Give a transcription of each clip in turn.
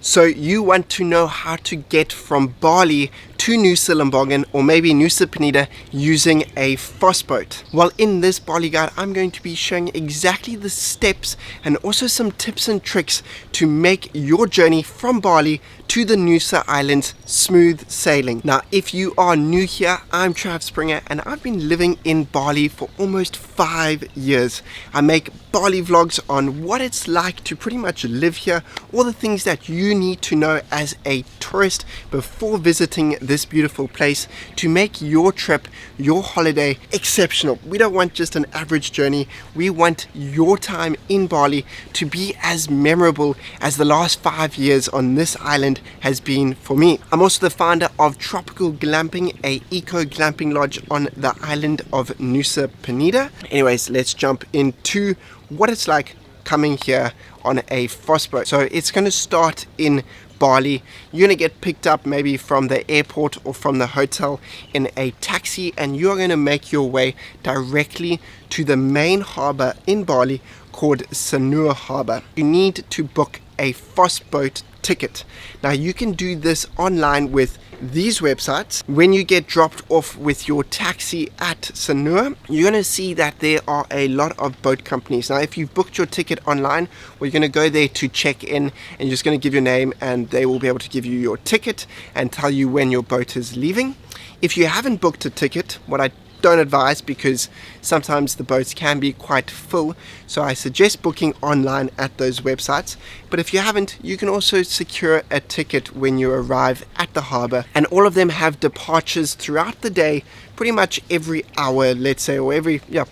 So you want to know how to get from Bali to Nusa Lembongan or maybe Nusa Penida using a FASTBOAT. Well, in this Bali guide, I'm going to be showing exactly the steps and also some tips and tricks to make your journey from Bali to the Nusa Islands smooth sailing. Now, if you are new here, I'm Trav Springer and I've been living in Bali for almost 5 years. I make Bali vlogs on what it's like to pretty much live here, all the things that you need to know as a tourist before visiting this beautiful place to make your trip, your holiday exceptional. We don't want just an average journey. We want your time in Bali to be as memorable as the last 5 years on this island has been for me. I'm also the founder of Tropical Glamping, a eco glamping lodge on the island of Nusa Penida. Anyways, let's jump into what it's like coming here on a FASTBOAT. So it's going to start in Bali. You're going to get picked up maybe from the airport or from the hotel in a taxi, and you're going to make your way directly to the main harbour in Bali called Sanur harbour. You need to book a FASTBOAT ticket. Now you can do this online with these websites. When you get dropped off with your taxi at Sanur, you're going to see that there are a lot of boat companies. Now if you've booked your ticket online, well, you're going to go there to check in and you're just going to give your name and they will be able to give you your ticket and tell you when your boat is leaving. If you haven't booked a ticket, what I don't advise, because sometimes the boats can be quite full, so I suggest booking online at those websites. But if you haven't, you can also secure a ticket when you arrive at the harbour, and all of them have departures throughout the day, pretty much every hour, let's say, or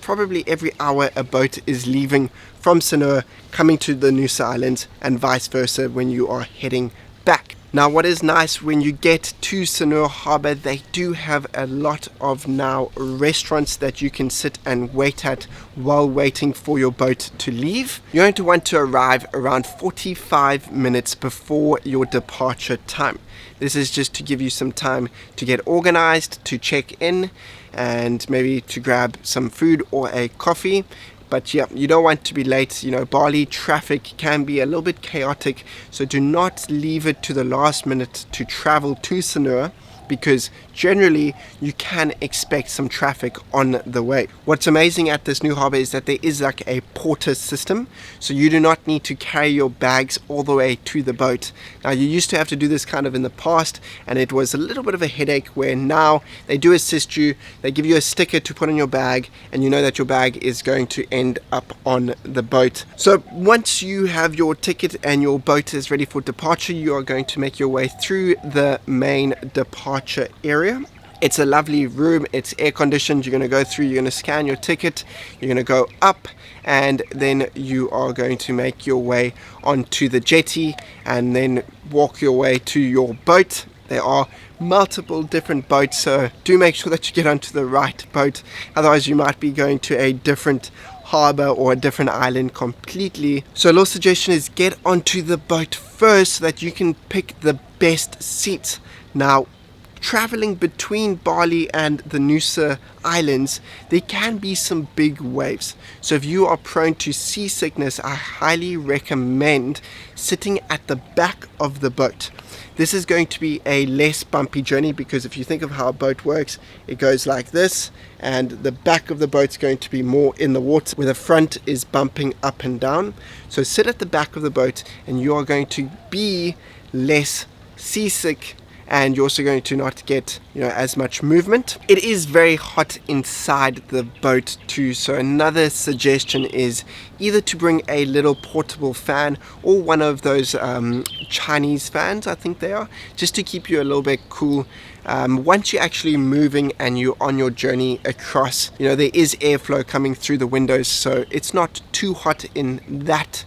probably every hour a boat is leaving from Sanur coming to the Nusa Islands, and vice versa when you are heading back. Now what is nice, when you get to Sanur harbour, they do have a lot of now restaurants that you can sit and wait at while waiting for your boat to leave. You're going to want to arrive around 45 minutes before your departure time. This is just to give you some time to get organized, to check in, and maybe to grab some food or a coffee. But yeah, you don't want to be late. You know, Bali traffic can be a little bit chaotic, so do not leave it to the last minute to travel to Sanur, because generally you can expect some traffic on the way. What's amazing at this new harbour is that there is like a porter system, so you do not need to carry your bags all the way to the boat. Now you used to have to do this kind of in the past, and it was a little bit of a headache, where now they do assist you. They give you a sticker to put on your bag, and you know that your bag is going to end up on the boat. So once you have your ticket and your boat is ready for departure, you are going to make your way through the main departure area. It's a lovely room, it's air conditioned. You're going to go through, you're going to scan your ticket, you're going to go up, and then you are going to make your way onto the jetty and then walk your way to your boat. There are multiple different boats, so do make sure that you get onto the right boat, otherwise you might be going to a different harbour or a different island completely. So a little suggestion is get onto the boat first so that you can pick the best seats. Now traveling between Bali and the Nusa Islands, there can be some big waves. So if you are prone to seasickness, I highly recommend sitting at the back of the boat. This is going to be a less bumpy journey, because if you think of how a boat works, it goes like this, and the back of the boat's going to be more in the water, where the front is bumping up and down. So sit at the back of the boat and you are going to be less seasick, and you're also going to not get, as much movement. It is very hot inside the boat too, so another suggestion is either to bring a little portable fan or one of those Chinese fans, I think they are, just to keep you a little bit cool. Once you're actually moving and you're on your journey across, there is airflow coming through the windows, so it's not too hot in that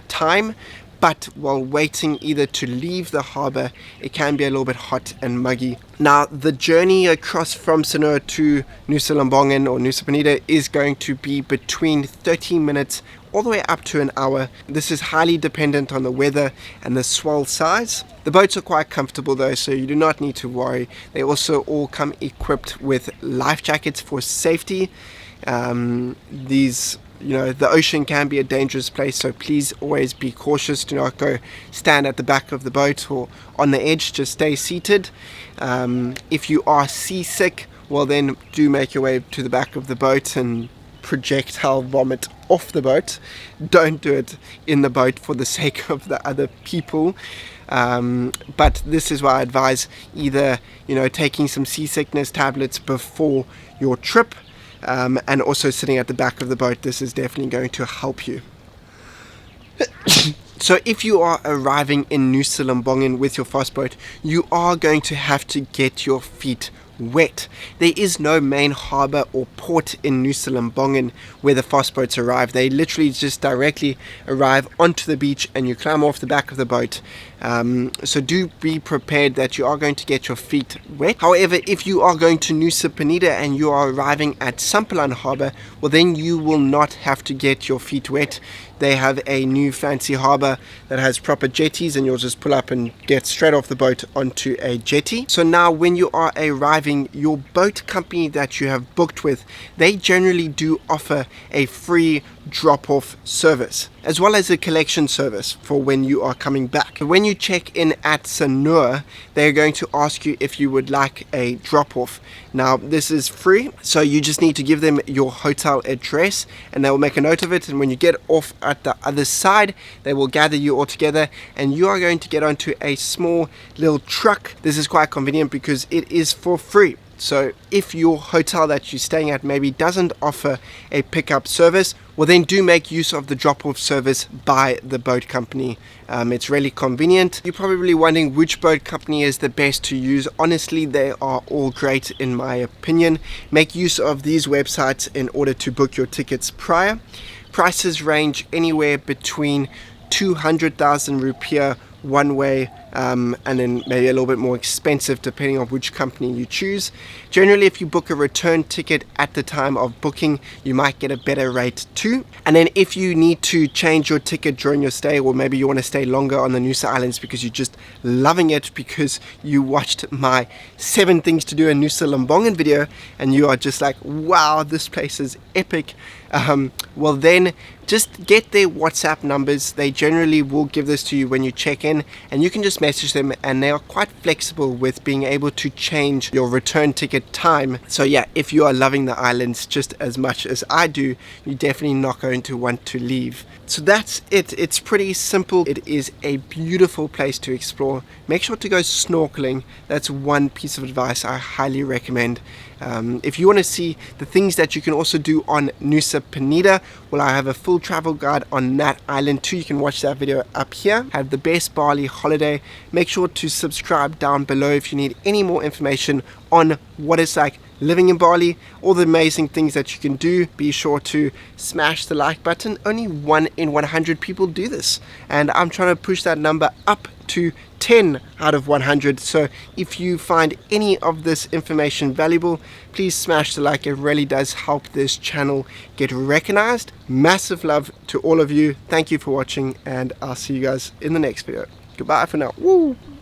time. But while waiting either to leave the harbour, it can be a little bit hot and muggy. Now the journey across from Sanur to Nusa Lembongan or Nusa Penida is going to be between 30 minutes all the way up to an hour. This is highly dependent on the weather and the swell size. The boats are quite comfortable though, so you do not need to worry. They also all come equipped with life jackets for safety. These you know, the ocean can be a dangerous place, so please always be cautious. Do not go stand at the back of the boat or on the edge, just stay seated. If you are seasick, well then do make your way to the back of the boat and projectile vomit off the boat. Don't do it in the boat for the sake of the other people. But this is why I advise either, you know, taking some seasickness tablets before your trip, and also sitting at the back of the boat. This is definitely going to help you. So if you are arriving in Nusa Lembongan with your FASTBOAT, you are going to have to get your feet wet. There is no main harbour or port in Nusa Lembongan where the FASTBOATs arrive. They literally just directly arrive onto the beach and you climb off the back of the boat. So do be prepared that you are going to get your feet wet. However, if you are going to Nusa Penida and you are arriving at Sampilan Harbour, well then you will not have to get your feet wet. They have a new fancy harbour that has proper jetties, and you'll just pull up and get straight off the boat onto a jetty. So now when you are arriving, your boat company that you have booked with, they generally do offer a free drop-off service as well as a collection service for when you are coming back. When you check in at Sanur, they're going to ask you if you would like a drop-off. Now this is free, so you just need to give them your hotel address and they will make a note of it, and when you get off at the other side they will gather you all together and you are going to get onto a small little truck. This is quite convenient because it is for free. So if your hotel that you're staying at maybe doesn't offer a pickup service, well then do make use of the drop-off service by the boat company. It's really convenient. You're probably wondering which boat company is the best to use. Honestly, they are all great in my opinion. Make use of these websites in order to book your tickets prior. Prices range anywhere between 200,000 rupiah one way, and then maybe a little bit more expensive depending on which company you choose. Generally, if you book a return ticket at the time of booking, you might get a better rate too. And then if you need to change your ticket during your stay, or maybe you want to stay longer on the Nusa Islands because you're just loving it because you watched my 7 things to do in Nusa Lembongan video and you are just like, wow, this place is epic, well then just get their WhatsApp numbers. They generally will give this to you when you check in, and you can just message them, and they are quite flexible with being able to change your return ticket time. So yeah, if you are loving the islands just as much as I do, you're definitely not going to want to leave. So that's it. It's pretty simple. It is a beautiful place to explore. Make sure to go snorkeling. That's one piece of advice I highly recommend. If you want to see the things that you can also do on Nusa Penida, well, I have a full travel guide on that island too. You can watch that video up here. Have the best Bali holiday. Make sure to subscribe down below if you need any more information on what it's like living in Bali, all the amazing things that you can do. Be sure to smash the like button. Only 1 in 100 people do this, and I'm trying to push that number up to 10 out of 100. So if you find any of this information valuable, please smash the like. It really does help this channel get recognized. Massive love to all of you. Thank you for watching, and I'll see you guys in the next video. Goodbye for now. Woo!